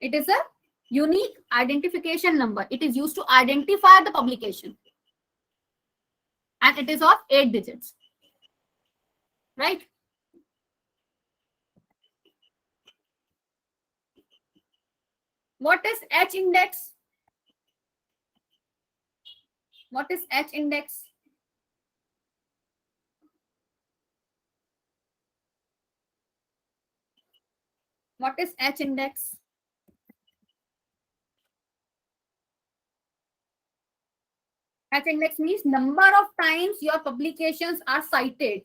It is a unique identification number. It is used to identify the publication. And it is of 8 digits. Right? What is H index? What is H index? What is H index? H index means number of times your publications are cited.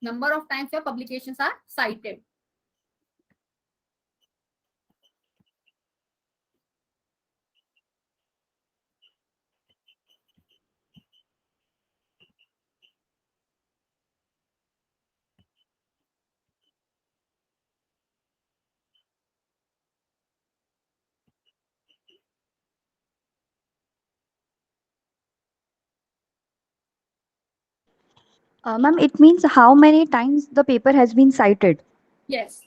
Number of times your publications are cited. Ma'am, it means how many times the paper has been cited. Yes.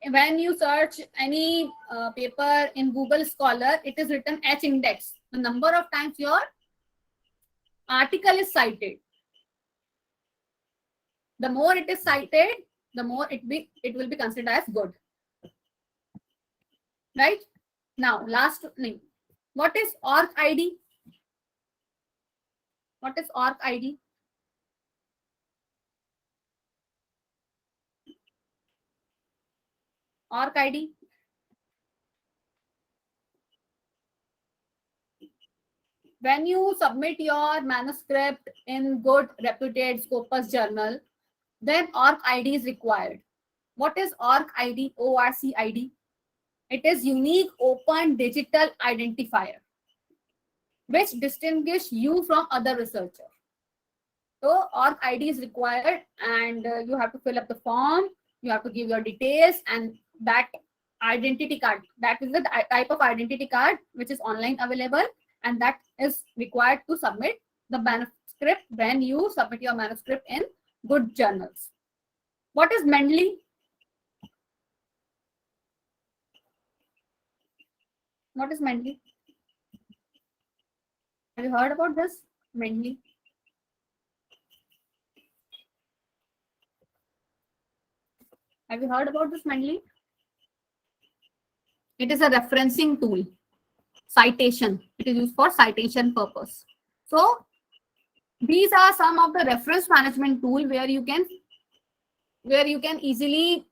When you search any paper in Google Scholar, it is written H index. The number of times your article is cited. The more it is cited, the more it will be considered as good. Right? Now, last name. What is ORC ID? What is ORC ID? ORC ID. When you submit your manuscript in good reputed Scopus journal, then ORC ID is required. What is ORC ID? ORC ID. It is unique open digital identifier, which distinguish you from other researchers. So ORC ID is required, and you have to fill up the form. You have to give your details and that identity card. That is the type of identity card which is online available. and that is required to submit the manuscript when you submit your manuscript in good journals. What is Mendeley? What is Mendeley? Have you heard about this? Mendeley. Have you heard about this Mendeley? It is a referencing tool. Citation. It is used for citation purpose. So these are some of the reference management tool where you can easily,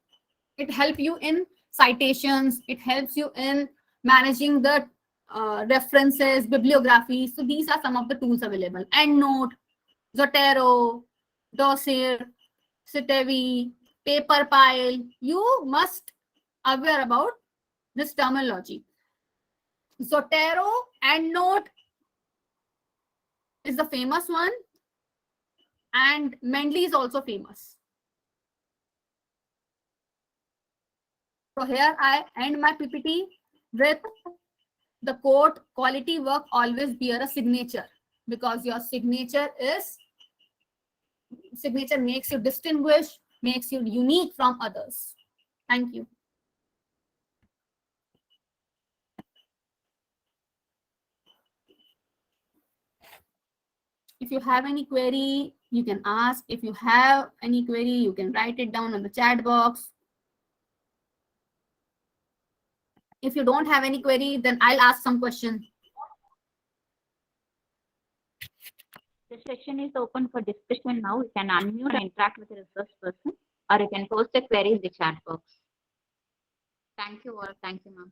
it help you in citations, it helps you in managing the references, bibliography. So these are some of the tools available. EndNote, Zotero, Dossier, Citevi, Paperpile. You must aware about this terminology. Zotero, EndNote is the famous one, and Mendeley is also famous. So here I end my PPT with the quote, quality work always bear a signature, because your signature makes you distinguish, makes you unique from others. Thank you. If you have any query, you can ask. If you have any query, you can write it down on the chat box. If you don't have any query, then I'll ask some question. The session is open for discussion now. You can unmute and interact with the resource person, or you can post a query in the chat box. Thank you all. Thank you, ma'am.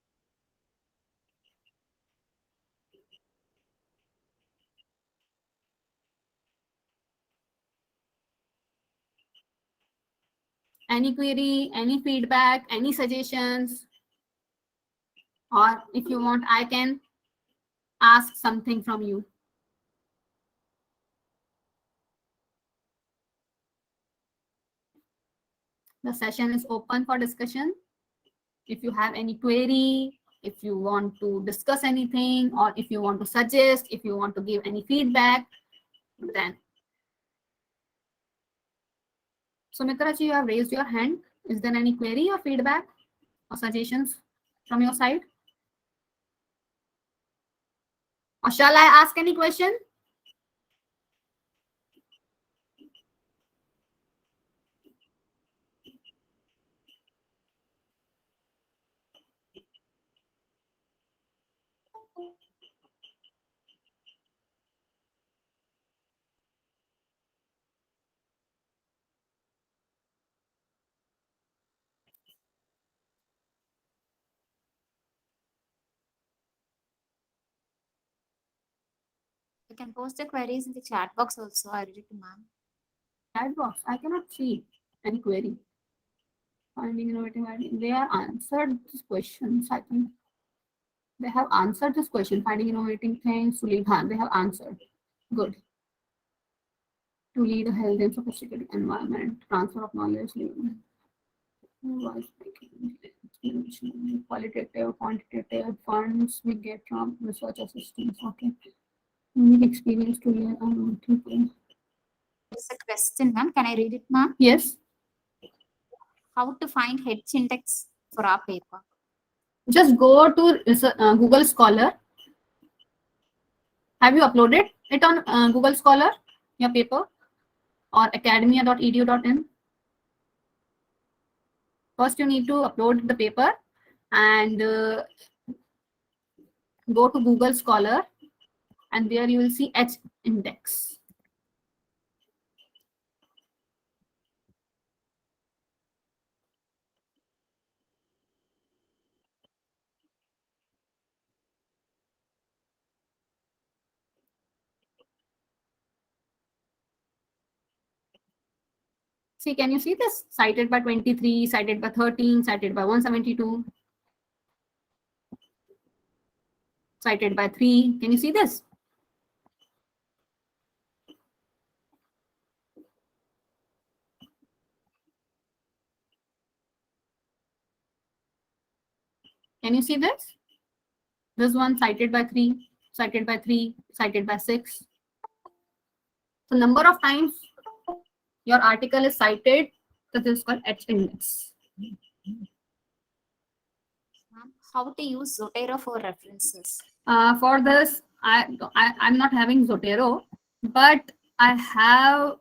Any query, any feedback, any suggestions, or if you want, I can ask something from you. The session is open for discussion. If you have any query, if you want to discuss anything, or if you want to suggest, if you want to give any feedback, then. Sumitra ji, you have raised your hand. Is there any query or feedback or suggestions from your side? Or shall I ask any question? You can post the queries in the chat box also. I read it, ma'am. Chat box. I cannot see any query. Finding innovative ideas. They are answered these questions, I think. They have answered this question. Finding innovating things to lead. They have answered. Good. To lead a healthy and sophisticated environment. Transfer of knowledge. Qualitative, quantitative funds we get from research assistants. Okay. Unique experience to learn. There's a question, ma'am. Can I read it, ma'am? Yes. How to find H index for our paper? Just go to Google Scholar. Have you uploaded it on Google Scholar, your paper, or academia.edu.in? First, you need to upload the paper and go to Google Scholar, and there you will see H index. See, can you see this? Cited by 23, cited by 13, cited by 172, cited by 3. Can you see this? Can you see this? This one cited by 3, cited by 3, cited by 6. So number of times your article is cited, that is called H index. Ma'am, how to use Zotero for references? For this, I'm not having Zotero, but I have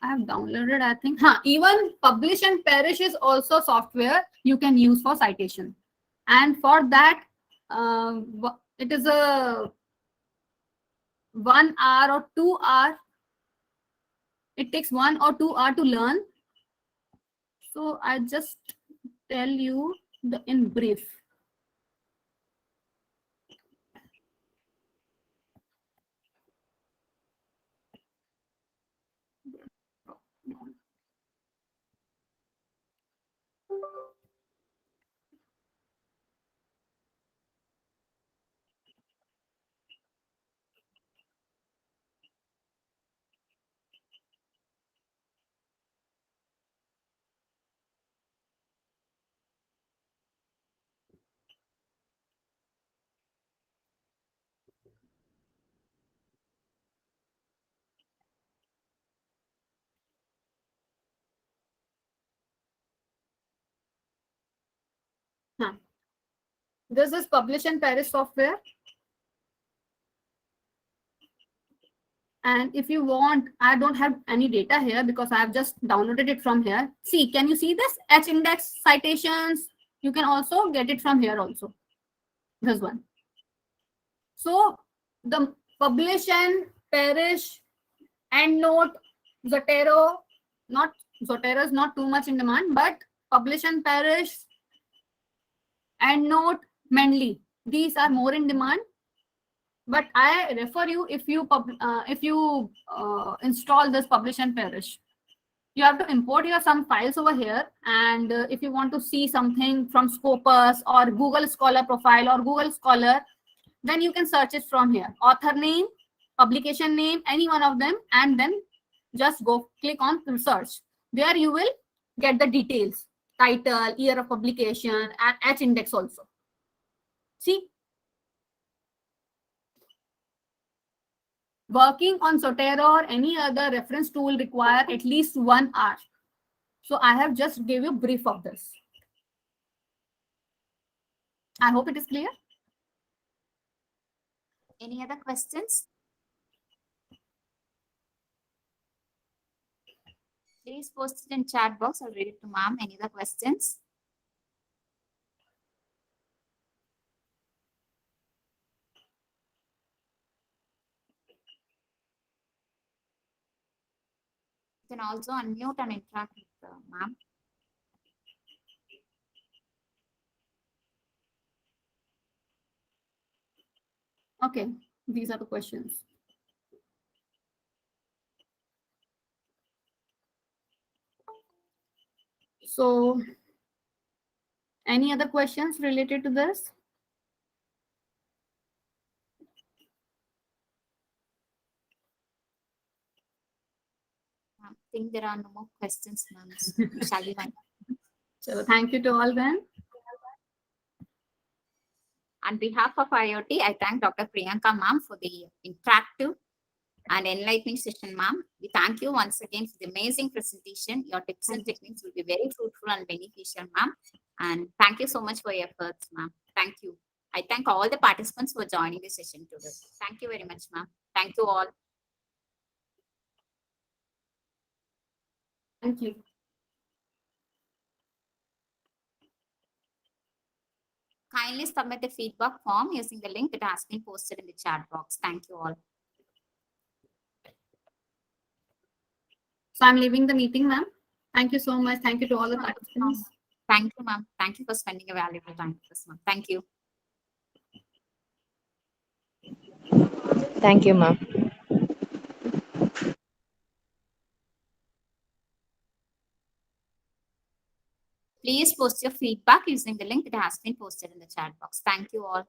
downloaded, I think. Even Publish and Perish is also software you can use for citation. And for that, it is a 1 hour or 2 hour. It takes 1 or 2 hour to learn. So I just tell you in brief. This is Publish and Perish software. And if you want, I don't have any data here because I have just downloaded it from here. See, can you see this? H index citations. You can also get it from here also. This one. So the Publish and Perish, EndNote, Zotero, not Zotero is not too much in demand, but Publish and Perish, EndNote, Mendeley, these are more in demand. But I refer you, if you install this Publish and Perish, you have to import your some files over here. And if you want to see something from Scopus or Google Scholar profile or Google Scholar, then you can search it from here. Author name, publication name, any one of them, and then just go click on research. There you will get the details, title, year of publication, and H index also. See, working on Zotero or any other reference tool require at least 1 hour. So I have just gave you a brief of this. I hope it is clear. Any other questions? Please post it in chat box. I'll read it to ma'am. Any other questions? You can also unmute and interact with ma'am. Okay, these are the questions. So, any other questions related to this? I think there are no more questions, ma'am. Shall we wind up? So, thank you to all then. On behalf of IoT, I thank Dr. Priyanka ma'am for the interactive and enlightening session, ma'am. We thank you once again for the amazing presentation. Your tips and techniques will be very fruitful and beneficial, ma'am. And thank you so much for your efforts, ma'am. Thank you. I thank all the participants for joining the session today. Thank you very much, ma'am. Thank you all. Thank you. Kindly submit the feedback form using the link that has been posted in the chat box. Thank you all. So, I'm leaving the meeting, ma'am. Thank you so much. Thank you to all the participants. Thank you, ma'am. Thank you for spending a valuable time with us, ma'am. Thank you. Thank you, ma'am. Please post your feedback using the link that has been posted in the chat box. Thank you all.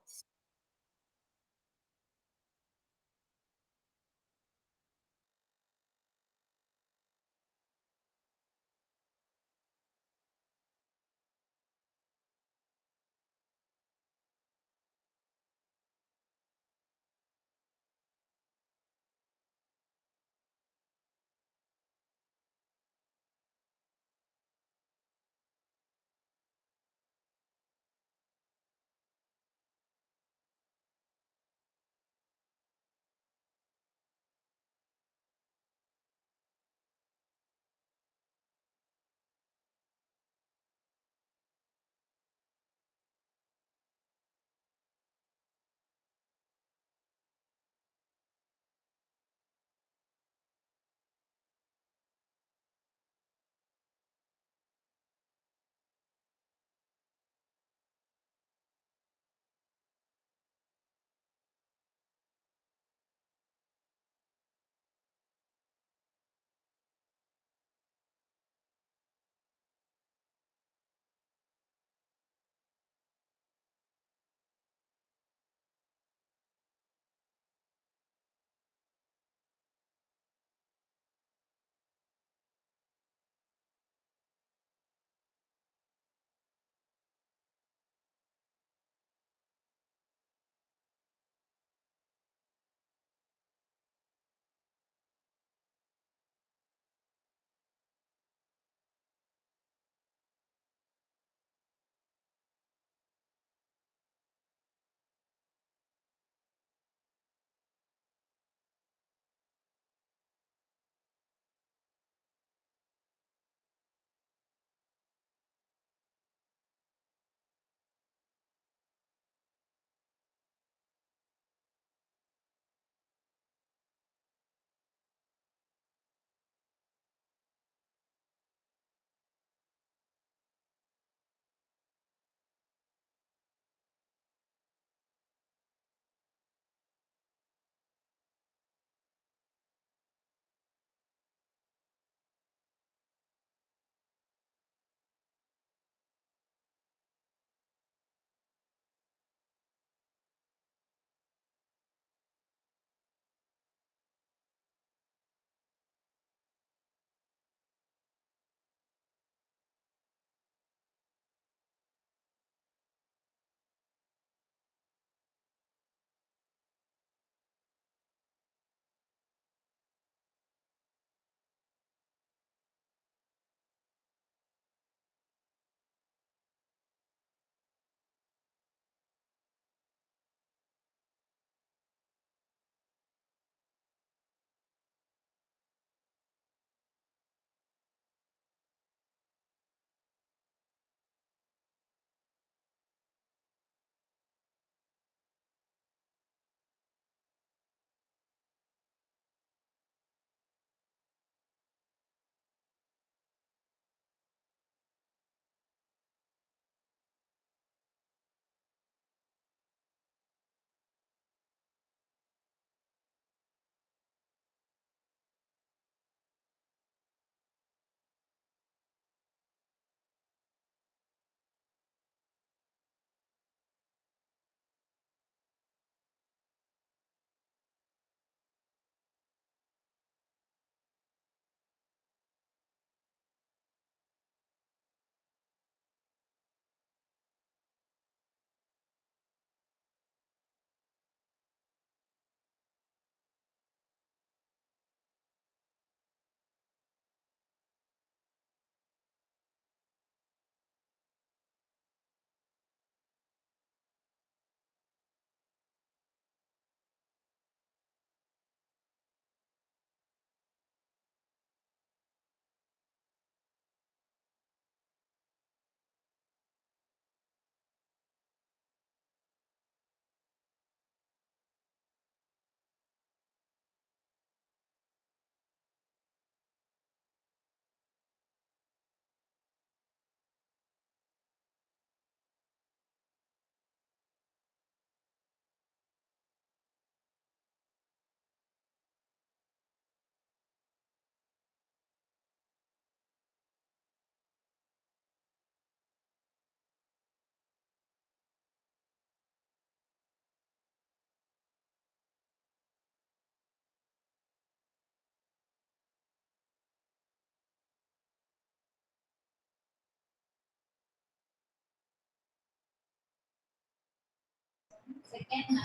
second